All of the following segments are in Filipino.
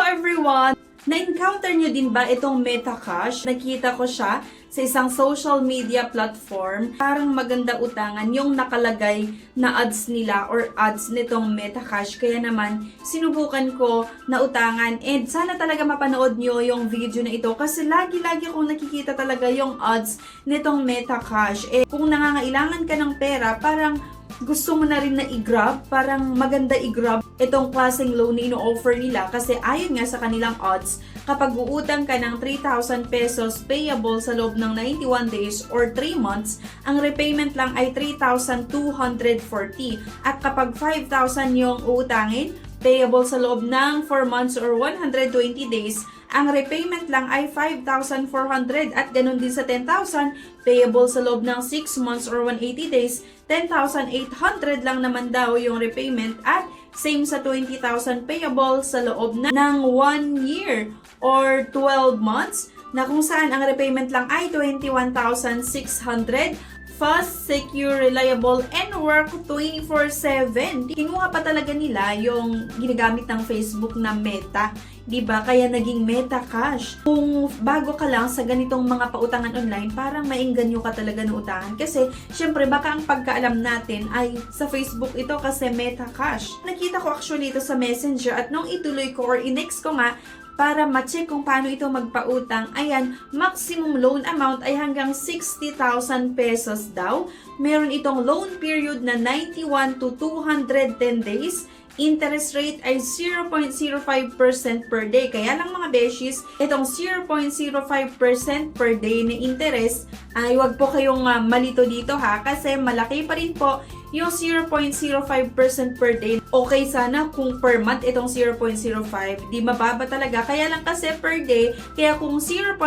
everyone! Na-encounter nyo din ba itong Metacash? Nakita ko siya sa isang social media platform. Parang maganda utangan yung nakalagay na ads nila or ads nitong Metacash. Kaya naman, sinubukan ko na utangan. And sana talaga mapanood nyo yung video na ito kasi lagi-lagi akong nakikita talaga yung ads nitong Metacash. Kung nangangailangan ka ng pera, parang gusto mo na rin na i-grab, parang maganda i-grab itong klaseng loan na ino-offer nila kasi ayon nga sa kanilang odds, kapag uutang ka ng 3,000 pesos payable sa loob ng 91 days or 3 months, ang repayment lang ay 3,240 at kapag 5,000 yung uutangin, payable sa loob ng 4 months or 120 days, ang repayment lang ay 5,400 at ganun din sa 10,000, payable sa loob ng 6 months or 180 days, 10,800 lang naman daw yung repayment at same sa 20,000 payable sa loob ng 1 year or 12 months na kung saan ang repayment lang ay 21,600. Fast, secure, reliable, and work 24/7. Kinuha pa talaga nila yung ginagamit ng Facebook na Meta. Diba? Kaya naging Metacash. Kung bago ka lang sa ganitong mga pautangan online, parang maingganyo ka talaga ng utangan. Kasi, syempre, baka ang pagkaalam natin ay sa Facebook ito kasi Metacash. Nakita ko actually ito sa Messenger at nung ituloy ko or inext ko nga, para ma-check kung paano ito magpautang, ayan, maximum loan amount ay hanggang 60,000 pesos daw. Meron itong loan period na 91 to 210 days. Interest rate ay 0.05% per day. Kaya lang mga beshies, itong 0.05% per day na interest ay wag po kayong malito dito ha kasi malaki pa rin po yung 0.05% per day. Okay sana kung per month itong 0.05, di mababa talaga. Kaya lang kasi per day, kaya kung 0.05%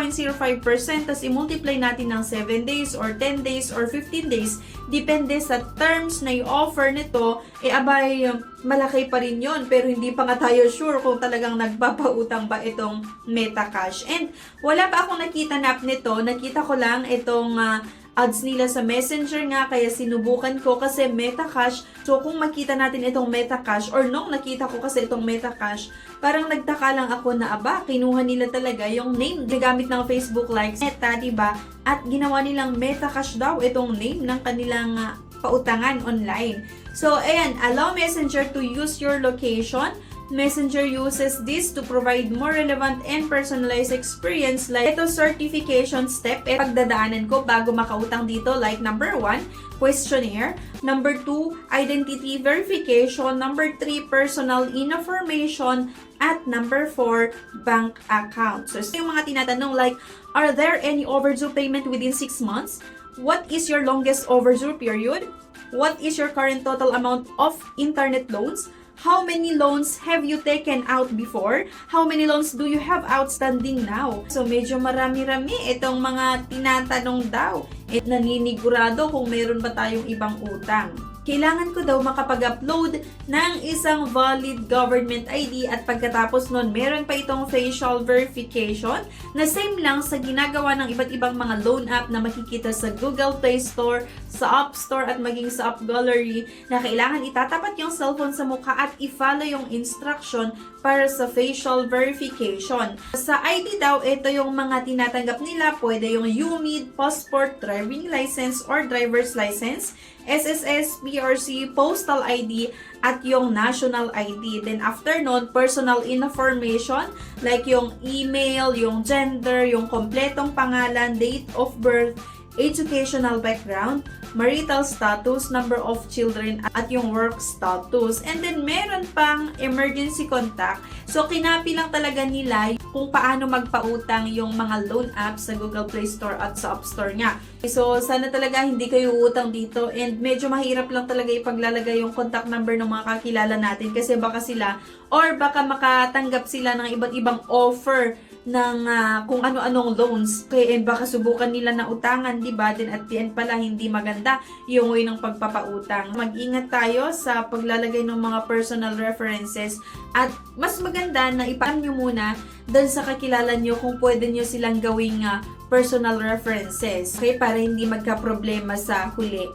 tas i-multiply natin ng 7 days or 10 days or 15 days, depende sa terms na i-offer nito, abay, malaki pa rin yon. Pero hindi pa nga tayo sure kung talagang nagpapautang ba itong Metacash. And wala pa akong nakita na app nito. Nakita ko lang itong ads nila sa Messenger nga, kaya sinubukan ko kasi Metacash. So, kung makita natin itong Metacash or nung nakita ko kasi itong Metacash, parang nagtaka lang ako na kinuha nila talaga yung name gamit ng Facebook likes Meta, diba? At ginawa nilang Metacash daw itong name ng kanilang pautangan online. So, ayan, allow Messenger to use your location. Messenger uses this to provide more relevant and personalized experience. Like ito certification step, pagdadaanan ko bago makautang dito, like number 1, questionnaire, number 2, identity verification, number 3, personal information, at number 4, bank account. So, yung mga tinatanong like, are there any overdue payment within 6 months? What is your longest overdue period? What is your current total amount of internet loans? How many loans have you taken out before? How many loans do you have outstanding now? So, medyo marami-rami itong mga tinatanong daw. At naninigurado kung meron ba tayong ibang utang. Kailangan ko daw makapag-upload ng isang valid government ID at pagkatapos nun, meron pa itong facial verification na same lang sa ginagawa ng iba't ibang mga loan app na makikita sa Google Play Store, sa App Store at maging sa App Gallery na kailangan itatapat yung cellphone sa mukha at i-follow yung instruction para sa facial verification. Sa ID daw, ito yung mga tinatanggap nila. Pwede yung UMID, passport, driving license or driver's license, SSS, PRC, postal ID, at yung national ID. Then after nun, personal information like yung email, yung gender, yung kompletong pangalan, date of birth, educational background, marital status, number of children, at yung work status. And then, meron pang emergency contact. So, kinapi lang talaga nila kung paano magpautang yung mga loan apps sa Google Play Store at sa App Store nga. So, sana talaga hindi kayo utang dito and medyo mahirap lang talaga ipaglalagay yung contact number ng mga kakilala natin kasi baka sila or baka makatanggap sila ng iba't ibang offer ng kung ano-anong loans. Okay, and baka subukan nila na utangan, diba? Then at the end pala, hindi maganda yung way ng pagpapautang. Mag-ingat tayo sa paglalagay ng mga personal references at mas maganda na ipaan nyo muna dahil sa kakilala nyo kung pwede nyo silang gawing personal references. Okay, para hindi magka-problema sa huli.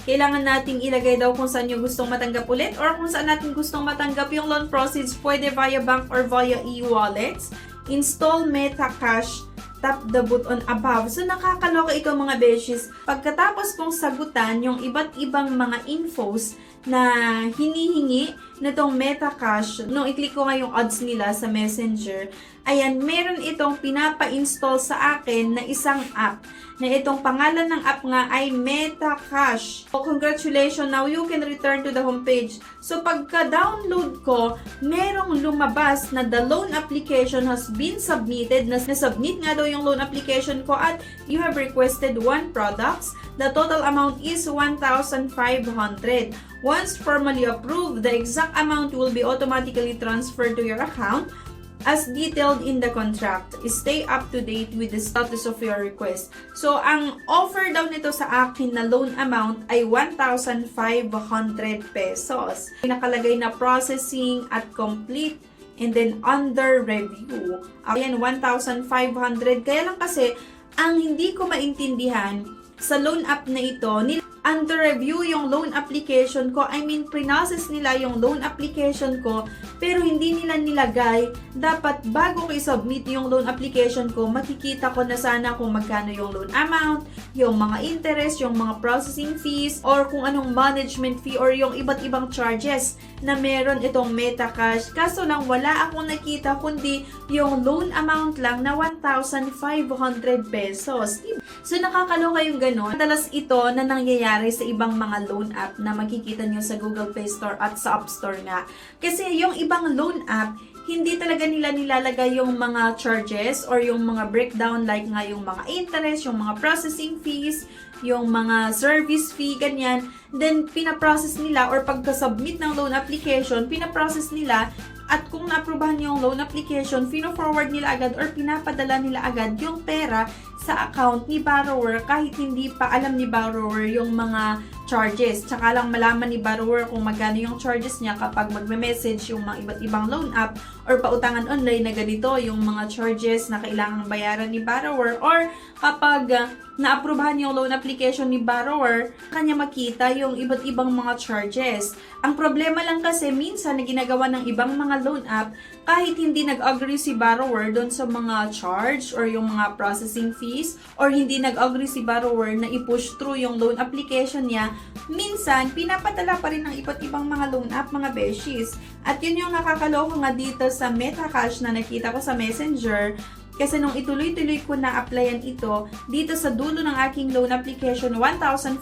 Kailangan nating ilagay daw kung saan yung gustong matanggap ulit or kung saan natin gustong matanggap yung loan proceeds, pwede via bank or via e-wallets. Install MetaCash, tap the button above. So, nakakaloka ito mga beshies. Pagkatapos kong sagutan yung iba't ibang mga infos na hinihingi nitong MetaCash, nung i-click ko nga yung odds nila sa Messenger, ayan, meron itong pinapa-install sa akin na isang app, na itong pangalan ng app nga ay MetaCash. So, congratulations, now you can return to the homepage. So, pagka-download ko, merong lumabas na the loan application has been submitted, na submit nga daw yung loan application ko at you have requested 1 products. The total amount is 1,500. Once formally approved, the exact amount will be automatically transferred to your account as detailed in the contract. Stay up to date with the status of your request. So, ang offer daw nito sa akin na loan amount ay 1,500 pesos. Nakalagay na processing at complete and then under review. Ayan, 1,500. Kaya lang kasi, ang hindi ko maintindihan sa loan app na ito, under review yung loan application ko. I mean, process nila yung loan application ko, pero hindi nila nilagay. Dapat bago ko i-submit yung loan application ko, makikita ko na sana kung magkano yung loan amount, yung mga interest, yung mga processing fees, or kung anong management fee, or yung iba't ibang charges na meron itong MetaCash. Kaso lang, wala akong nakita kundi yung loan amount lang na 1,500 pesos. So, nakakaloka yung ganun. Madalas ito na nangyayari sa ibang mga loan app na makikita nyo sa Google Play Store at sa App Store nga. Kasi yung ibang loan app, hindi talaga nila nilalagay yung mga charges or yung mga breakdown like nga yung mga interest, yung mga processing fees, yung mga service fee, ganyan. Then, pinaprocess nila or pagka-submit ng loan application, pinaprocess nila at kung na-aprobahan yung loan application, fino-forward nila agad or pinapadala nila agad yung pera sa account ni borrower kahit hindi pa alam ni borrower yung mga charges. Tsaka lang malaman ni borrower kung magkano yung charges niya kapag magme-message yung mga iba't ibang loan app or pautangan online na ganito yung mga charges na kailangang bayaran ni borrower, or kapag na-aprobahan yung loan application ni borrower, kanya makita yung iba't ibang mga charges. Ang problema lang kasi minsan na ginagawa ng ibang mga loan app, kahit hindi nag-agree si borrower doon sa mga charge or yung mga processing fees, or hindi nag-agree si borrower na i-push through yung loan application niya, minsan pinapadala pa rin ng iba't ibang mga loan app, mga beshies. At yun yung nakakaloka nga dito sa MetaCash na nakita ko sa Messenger. Kasi nung ituloy-tuloy ko na applyan ito, dito sa dulo ng aking loan application, 1,500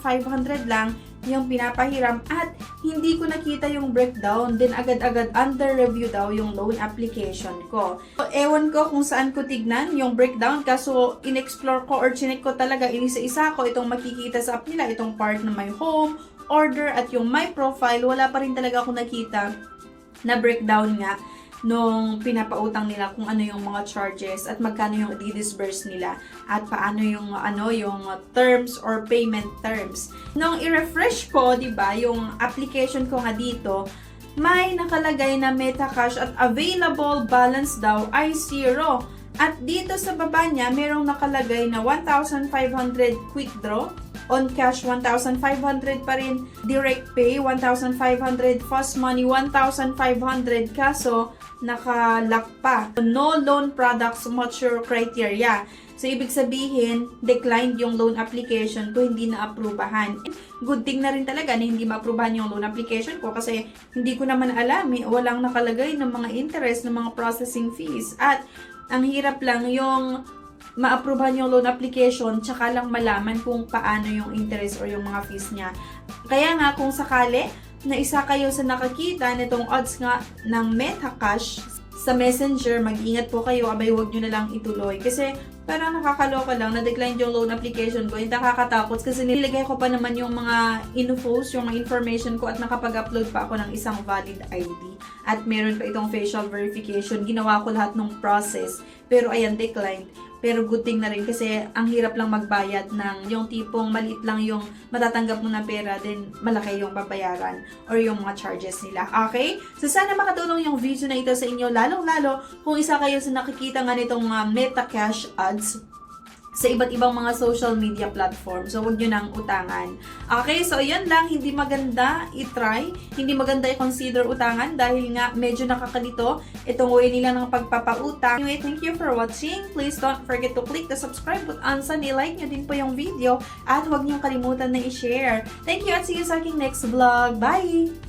lang yung pinapahiram at hindi ko nakita yung breakdown. Then agad-agad under review daw yung loan application ko. So, ewan ko kung saan ko tignan yung breakdown, kaso in-explore ko or chinek ko talaga isa-isa ko itong makikita sa app nila, itong part na my home, order at yung my profile. Wala pa rin talaga ako nakita na breakdown nga nung pinapautang nila kung ano yung mga charges at magkano yung i-disburse nila at paano yung yung terms or payment terms. Nung i-refresh ko, 'di ba, yung application ko nga dito, may nakalagay na MetaCash at available balance daw ay 0. At dito sa baba niya, merong nakalagay na 1,500 quick draw, on cash 1,500 pa rin, direct pay 1,500, fast money 1,500, kaso naka-lock pa. No loan products mature criteria. So, ibig sabihin, declined yung loan application ko, hindi na-aprubahan. Good thing na rin talaga na hindi ma-aprubahan yung loan application ko kasi hindi ko naman alam, walang nakalagay ng mga interest, ng mga processing fees. At ang hirap lang yung ma-aprubahan yung loan application, tsaka lang malaman kung paano yung interest or yung mga fees niya. Kaya nga, kung sakali na isa kayo sa nakakita nitong odds nga ng MetaCash sa Messenger, mag-ingat po kayo, abay huwag nyo na lang ituloy. Kasi parang nakakaloka lang, na-decline yung loan application ko, hindi nakakatakot kasi nilagay ko pa naman yung mga infos, yung mga information ko at nakapag-upload pa ako ng isang valid ID. At meron pa itong facial verification, ginawa ko lahat ng process. Pero ayan, declined. Pero good thing na rin kasi ang hirap lang magbayad ng yung tipong maliit lang yung matatanggap mo na pera, then malaki yung babayaran or yung mga charges nila. Okay? So sana makatulong yung video na ito sa inyo, lalong-lalo kung isa kayo sa nakikita nga nitong MetaCash ads sa iba't ibang mga social media platform. So, huwag nyo nang utangan. Okay, so yun lang. Hindi maganda i-try. Hindi maganda i-consider utangan dahil nga medyo nakakalito itong way nila ng pagpapautang. Anyway, thank you for watching. Please don't forget to click the subscribe button. I-like nyo din po yung video at huwag nyo kalimutan na i-share. Thank you at see you sa aking next vlog. Bye!